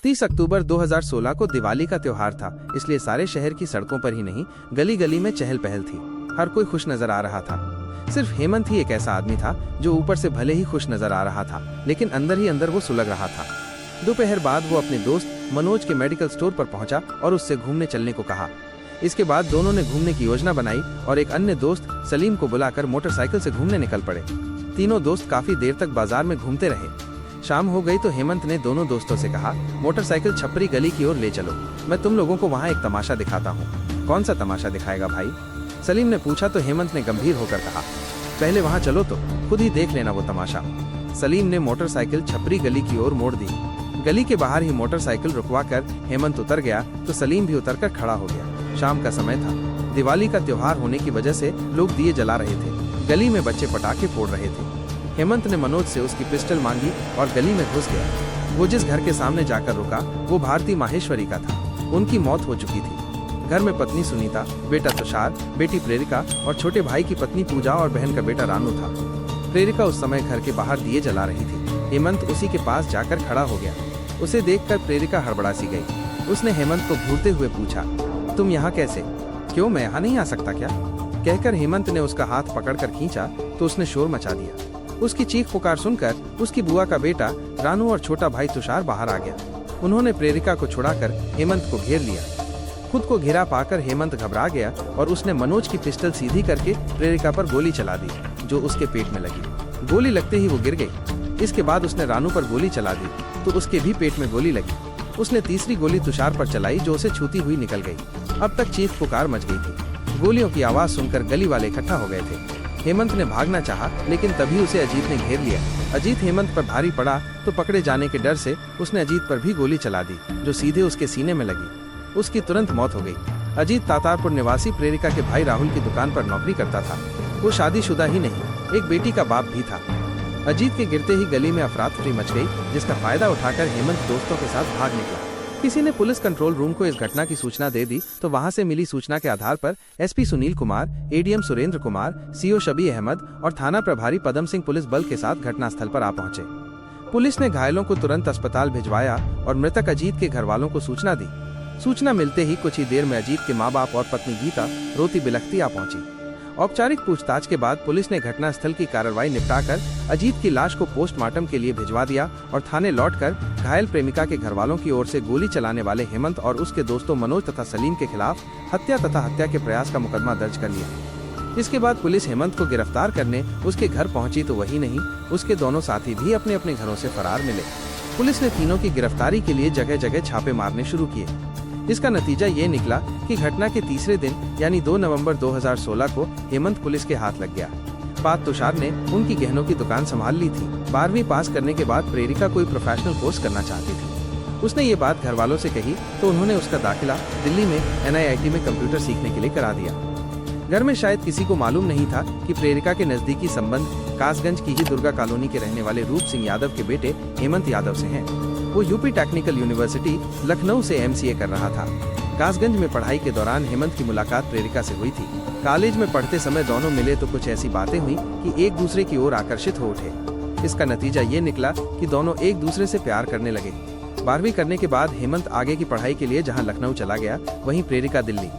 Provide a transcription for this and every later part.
30 अक्टूबर 2016 को दिवाली का त्योहार था, इसलिए सारे शहर की सड़कों पर ही नहीं गली गली में चहल पहल थी। हर कोई खुश नजर आ रहा था। सिर्फ हेमंत ही एक ऐसा आदमी था जो ऊपर से भले ही खुश नजर आ रहा था, लेकिन अंदर ही अंदर वो सुलग रहा था। दोपहर बाद वो अपने दोस्त मनोज के मेडिकल स्टोर पर पहुंचा और उससे घूमने चलने को कहा। इसके बाद दोनों ने घूमने की योजना बनाई और एक अन्य दोस्त सलीम को बुलाकर मोटरसाइकिल से घूमने निकल पड़े। तीनों दोस्त काफी देर तक बाजार में घूमते रहे। शाम हो गई तो हेमंत ने दोनों दोस्तों से कहा, मोटरसाइकिल छपरी गली की ओर ले चलो, मैं तुम लोगों को वहाँ एक तमाशा दिखाता हूँ। कौन सा तमाशा दिखाएगा भाई? सलीम ने पूछा तो हेमंत ने गंभीर होकर कहा, पहले वहाँ चलो तो खुद ही देख लेना वो तमाशा। सलीम ने मोटरसाइकिल छपरी गली की ओर मोड़ दी। गली के बाहर ही मोटरसाइकिल रुकवा कर हेमंत उतर गया तो सलीम भी उतर कर खड़ा हो गया। शाम का समय था। दिवाली का त्योहार होने की वजह से लोग दिए जला रहे थे। गली में बच्चे पटाखे फोड़ रहे थे। हेमंत ने मनोज से उसकी पिस्टल मांगी और गली में घुस गया। वो जिस घर के सामने जाकर रुका वो भारती माहेश्वरी का था। उनकी मौत हो चुकी थी। घर में पत्नी सुनीता, बेटा तुषार, बेटी प्रेरिका और छोटे भाई की पत्नी पूजा और बहन का बेटा रानू था। प्रेरिका उस समय घर के बाहर दिए जला रही थी। हेमंत उसी के पास जाकर खड़ा हो गया। उसे देखकर प्रेरिका हड़बड़ा सी गई। उसने हेमंत को घूरते हुए पूछा, तुम यहाँ कैसे? क्यों, मैं यहाँ नहीं आ सकता क्या? कहकर हेमंत ने उसका हाथ पकड़कर खींचा तो उसने शोर मचा दिया। उसकी चीख पुकार सुनकर उसकी बुआ का बेटा रानू और छोटा भाई तुषार बाहर आ गया। उन्होंने प्रेरिका को छुड़ाकर हेमंत को घेर लिया। खुद को घिरा पाकर हेमंत घबरा गया और उसने मनोज की पिस्टल सीधी करके प्रेरिका पर गोली चला दी, जो उसके पेट में लगी। गोली लगते ही वो गिर गई। इसके बाद उसने रानू पर गोली चला दी तो उसके भी पेट में गोली लगी। उसने तीसरी गोली तुषार पर चलाई जो उसे छूती हुई निकल गई। अब तक चीख पुकार मच गई थी। गोलियों की आवाज सुनकर गली वाले इकट्ठा हो गए थे। हेमंत ने भागना चाहा, लेकिन तभी उसे अजीत ने घेर लिया। अजीत हेमंत पर भारी पड़ा तो पकड़े जाने के डर से उसने अजीत पर भी गोली चला दी, जो सीधे उसके सीने में लगी। उसकी तुरंत मौत हो गई। अजीत तातारपुर निवासी प्रेरिका के भाई राहुल की दुकान पर नौकरी करता था। वो शादीशुदा ही नहीं, एक बेटी का बाप भी था। अजीत के गिरते ही गली में अफरा तफरी मच गई, जिसका फायदा उठाकर हेमंत दोस्तों के साथ भाग निकला। किसी ने पुलिस कंट्रोल रूम को इस घटना की सूचना दे दी तो वहां से मिली सूचना के आधार पर SP Sunil Kumar, ADM Surendra Kumar, CO Shabi Ahmad और थाना प्रभारी पदम सिंह पुलिस बल के साथ घटनास्थल पर आ पहुंचे। पुलिस ने घायलों को तुरंत अस्पताल भिजवाया और मृतक अजीत के घर वालों को सूचना दी। सूचना मिलते ही कुछ ही देर में अजीत के माँ बाप और पत्नी गीता रोती बिलखती आ पहुंची। औपचारिक पूछताछ के बाद पुलिस ने घटनास्थल की कार्रवाई निपटाकर अजीत की लाश को पोस्टमार्टम के लिए भिजवा दिया और थाने लौटकर घायल प्रेमिका के घरवालों की ओर से गोली चलाने वाले हेमंत और उसके दोस्तों मनोज तथा सलीम के खिलाफ हत्या तथा हत्या के प्रयास का मुकदमा दर्ज कर लिया। इसके बाद पुलिस हेमंत को गिरफ्तार करने उसके घर पहुंची तो वही नहीं, उसके दोनों साथी भी अपने अपने घरों से फरार मिले। पुलिस ने तीनों की गिरफ्तारी के लिए जगह जगह छापे मारने शुरू किए। इसका नतीजा ये निकला कि घटना के तीसरे दिन यानी 2 नवंबर 2016 को हेमंत पुलिस के हाथ लग गया। बात तुषार ने उनकी गहनों की दुकान संभाल ली थी। 12वीं पास करने के बाद प्रेरिका कोई प्रोफेशनल कोर्स करना चाहती थी। उसने ये बात घर वालों से कही तो उन्होंने उसका दाखिला दिल्ली में NIIT में कंप्यूटर सीखने के लिए करा दिया। घर में शायद किसी को मालूम नहीं था कि प्रेरिका के नजदीकी संबंध कासगंज की ही दुर्गा कॉलोनी के रहने वाले रूप सिंह यादव के बेटे हेमंत यादव से हैं। वो यूपी टेक्निकल यूनिवर्सिटी लखनऊ से MCA कर रहा था। कासगंज में पढ़ाई के दौरान हेमंत की मुलाकात प्रेरिका से हुई थी। कॉलेज में पढ़ते समय दोनों मिले तो कुछ ऐसी बातें हुई कि एक दूसरे की ओर आकर्षित हो उठे। इसका नतीजा ये निकला कि दोनों एक दूसरे से प्यार करने लगे। 12वीं करने के बाद हेमंत आगे की पढ़ाई के लिए जहाँ लखनऊ चला गया, वहीं प्रेरिका दिल्ली।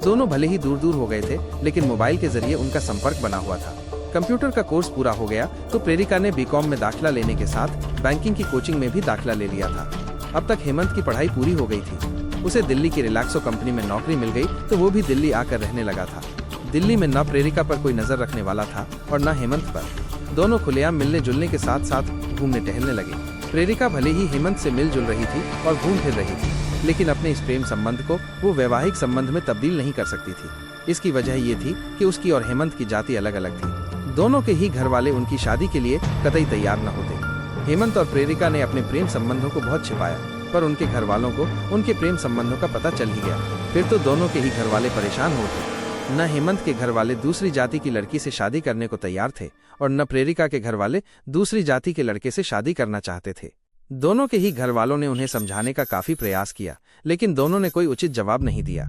दोनों भले ही दूर दूर हो गए थे, लेकिन मोबाइल के जरिए उनका संपर्क बना हुआ था। कंप्यूटर का कोर्स पूरा हो गया तो प्रेरिका ने BCom में दाखिला लेने के साथ बैंकिंग की कोचिंग में भी दाखिला ले लिया था। अब तक हेमंत की पढ़ाई पूरी हो गई थी। उसे दिल्ली की रिलैक्सो कंपनी में नौकरी मिल गई तो वो भी दिल्ली आकर रहने लगा था। दिल्ली में न प्रेरिका पर कोई नजर रखने वाला था और न हेमंत पर। दोनों खुलेआम मिलने जुलने के साथ साथ घूमने टहलने लगे। प्रेरिका भले ही हेमंत से मिलजुल रही थी और घूम फिर रही थी, लेकिन अपने इस प्रेम संबंध को वो वैवाहिक संबंध में तब्दील नहीं कर सकती थी। इसकी वजह ये थी कि उसकी और हेमंत की जाति अलग अलग थी। दोनों के ही घर वाले उनकी शादी के लिए कतई तैयार न होते। हेमंत और प्रेरिका ने अपने प्रेम संबंधों को बहुत छिपाया, पर उनके घर वालों को उनके प्रेम संबंधों का पता चल ही गया। फिर तो दोनों के ही घर वाले परेशान हो उठे। न हेमंत के घर वाले दूसरी जाति की लड़की से शादी करने को तैयार थे और न प्रेरिका के घर वाले दूसरी जाति के लड़के से शादी करना चाहते थे। दोनों के ही घर वालों ने उन्हें समझाने का काफी प्रयास किया, लेकिन दोनों ने कोई उचित जवाब नहीं दिया।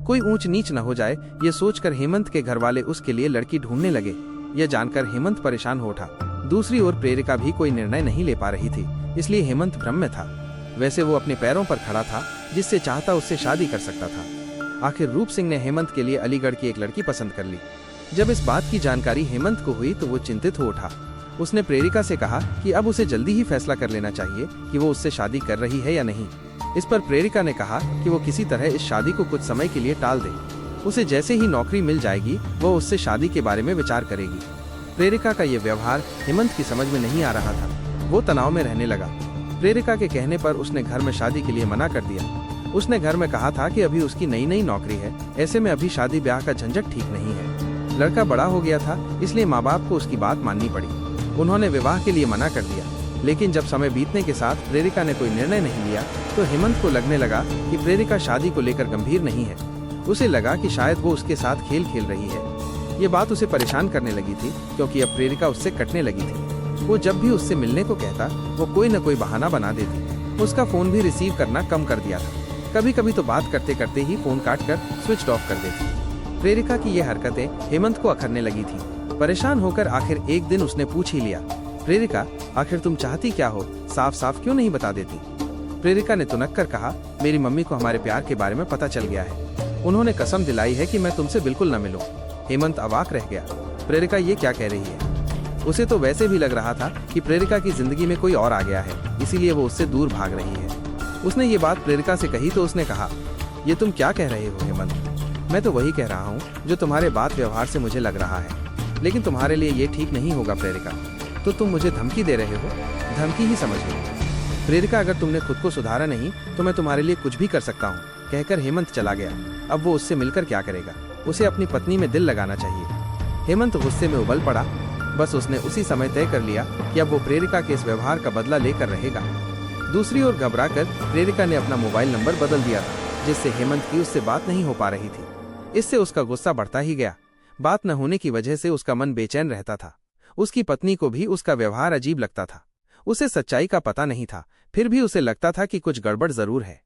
कोई ऊंच नीच न हो जाए ये सोचकर हेमंत के घर वाले उसके लिए लड़की ढूंढने लगे। यह जानकर हेमंत परेशान हो उठा। दूसरी ओर प्रेरिका भी कोई निर्णय नहीं ले पा रही थी, इसलिए हेमंत भ्रम में था। वैसे वो अपने पैरों पर खड़ा था, जिससे चाहता उससे शादी कर सकता था। आखिर रूप सिंह ने हेमंत के लिए अलीगढ़ की एक लड़की पसंद कर ली। जब इस बात की जानकारी हेमंत को हुई तो वो चिंतित हो उठा। उसने प्रेरिका से कहा कि अब उसे जल्दी ही फैसला कर लेना चाहिए कि वो उससे शादी कर रही है या नहीं। इस पर प्रेरिका ने कहा कि वो किसी तरह इस शादी को कुछ समय के लिए टाल दे। उसे जैसे ही नौकरी मिल जाएगी वो उससे शादी के बारे में विचार करेगी। प्रेरिका का ये व्यवहार हेमंत की समझ में नहीं आ रहा था। वो तनाव में रहने लगा। प्रेरिका के कहने पर उसने घर में शादी के लिए मना कर दिया। उसने घर में कहा था कि अभी उसकी नई नई नौकरी है, ऐसे में अभी शादी ब्याह का झंझट ठीक नहीं है। लड़का बड़ा हो गया था, इसलिए माँ बाप को उसकी बात माननी पड़ी। उन्होंने विवाह के लिए मना कर दिया। लेकिन जब समय बीतने के साथ प्रेरिका ने कोई निर्णय नहीं लिया तो हेमंत को लगने लगा कि प्रेरिका शादी को लेकर गंभीर नहीं है। उसे लगा कि शायद वो उसके साथ खेल खेल रही है। ये बात उसे परेशान करने लगी थी, क्योंकि अब प्रेरिका उससे कटने लगी थी। वो जब भी उससे मिलने को कहता वो कोई न कोई बहाना बना देती। उसका फोन भी रिसीव करना कम कर दिया था। कभी कभी तो बात करते करते ही फोन काट कर स्विच ऑफ कर देती। प्रेरिका की ये हरकतें हेमंत को अखरने लगी थी। परेशान होकर आखिर एक दिन उसने पूछ ही लिया, प्रेरिका आखिर तुम चाहती क्या हो, साफ साफ क्यों नहीं बता देती। प्रेरिका ने तुनक कर कहा, मेरी मम्मी को हमारे प्यार के बारे में पता चल गया है। उन्होंने कसम दिलाई है कि मैं तुमसे बिल्कुल न मिलूं। हेमंत अवाक रह गया। प्रेरिका ये क्या कह रही है। उसे तो वैसे भी लग रहा था कि प्रेरिका की जिंदगी में कोई और आ गया है, इसीलिए वो उससे दूर भाग रही है। उसने ये बात प्रेरिका से कही तो उसने कहा, ये तुम क्या कह रहे हो हेमंत। मैं तो वही कह रहा हूँ जो तुम्हारे बात व्यवहार से मुझे लग रहा है, लेकिन तुम्हारे लिए ये ठीक नहीं होगा प्रेरिका। तो तुम मुझे धमकी दे रहे हो। धमकी ही समझ लो प्रेरिका, अगर तुमने खुद को सुधारा नहीं तो मैं तुम्हारे लिए कुछ भी कर सकता हूँ, कहकर हेमंत चला गया। अब वो उससे मिलकर क्या करेगा, उसे अपनी पत्नी में दिल लगाना चाहिए। हेमंत गुस्से में उबल पड़ा। बस उसने उसी समय तय कर लिया कि अब वो प्रेरिका के इस व्यवहार का बदला लेकर रहेगा। दूसरी ओर घबराकर प्रेरिका ने अपना मोबाइल नंबर बदल दिया था, जिससे हेमंत की उससे बात नहीं हो पा रही थी। इससे उसका गुस्सा बढ़ता ही गया। बात न होने की वजह से उसका मन बेचैन रहता था। उसकी पत्नी को भी उसका व्यवहार अजीब लगता था। उसे सच्चाई का पता नहीं था, फिर भी उसे लगता था कि कुछ गड़बड़ जरूर है।